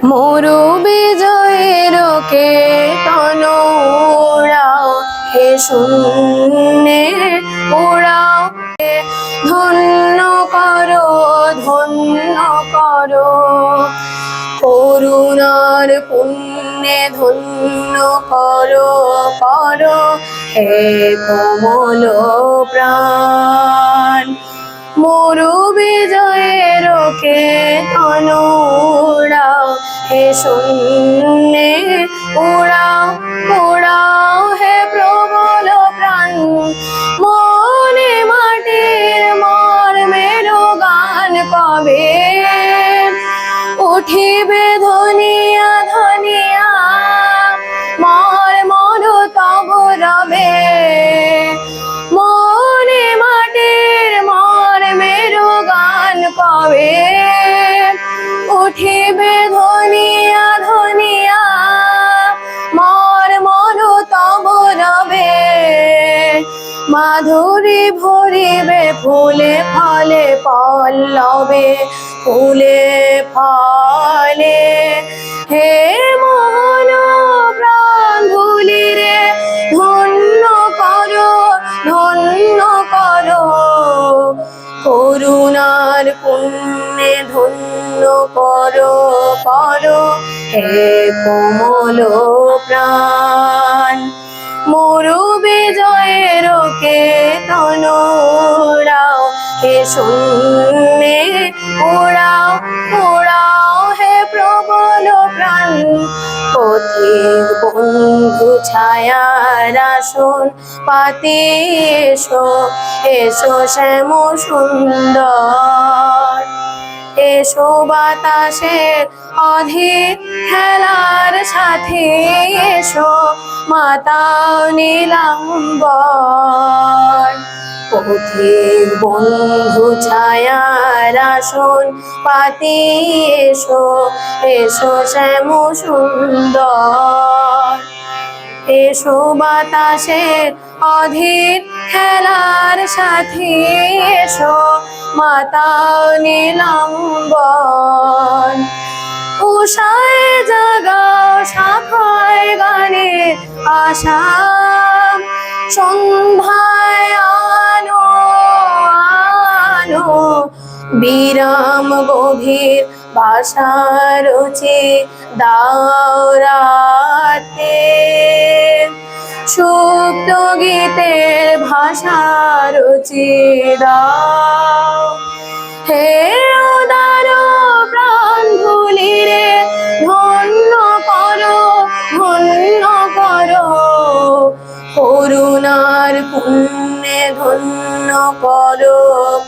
মরু বিজয়ের কেতন উড়াও, হে শূন্যে উড়াও, ধন্য করো ধন্য করো, করুণার পুণ্যে ধন্য করো করো, হে কমল প্রাণ। মরু বিজয়ের কেতন উড়াও, হে শূন্যে উড়াও উড়াও, হে প্রবল প্রাণ। মনে মাটির মর্মের গান কবে উঠিবে ধনিয়া ধনিয়া, মর মর তব রবে। মনে মাটির মর্মের গান কবে উঠিবে ধনিয়া ধনিয়া, মর মর তব রবে। মাধুরী ভরিবে ফুলে ফলে পল্লবে, ফুলে ফলে, হে মোহন প্রাণ ধুলি রে, ধন্য করো ধন্য করো, করুণার পুণ্যে ধন্য করো করো, হে কমল প্রাণ। মরু বিজয়ের কেতন উড়াও, হে শূন্যে উড়াও উড়াও, হে প্রবল প্রাণ। পথিক বন্ধু ছায়ার আসন পাতি এসো, এসো শ্যাম সুন্দর, এসো বাতাসের অধিক খেলার সাথে, এসো মাতা নীলাম্বর। পথিক বন্ধু ছায়ার আসন পাতি এসো, এসো শ্যাম সুন্দর, এসো বাতাসের অধিক খেলার সাথে, এসো মাতা নীলাম্বর। উষায় জাগাও শাখায় গানে আশা, সন্ধ্যায় আনো আনো বিরাম গভীর ভাষা রুচি দাও রাতে। সুপ্ত গীতের ভাষা রুচি দাও, হে উদার প্রাণ ধুলি রে, ধন্য করো ধন্য করো, করুণার পুণ্যে ধন্য করো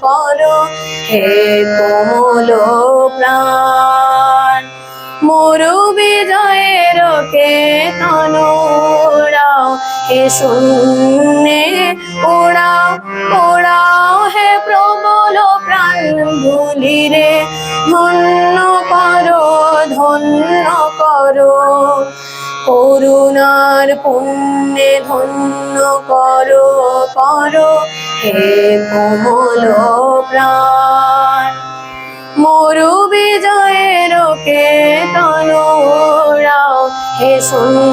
করো, হে কমল প্রাণ। মরু বিজয়ের কেতন উড়াও, হে শূন্যে উড়াও উড়াও, হে প্রবল প্রাণ ধুলি রে, ধন্য করো ধন্য করো, করুণার পুণ্যে ধন্য করো করো, হে কমল প্রাণ। মরু বিজয়ের কেতন উড়াও, হে শূন্য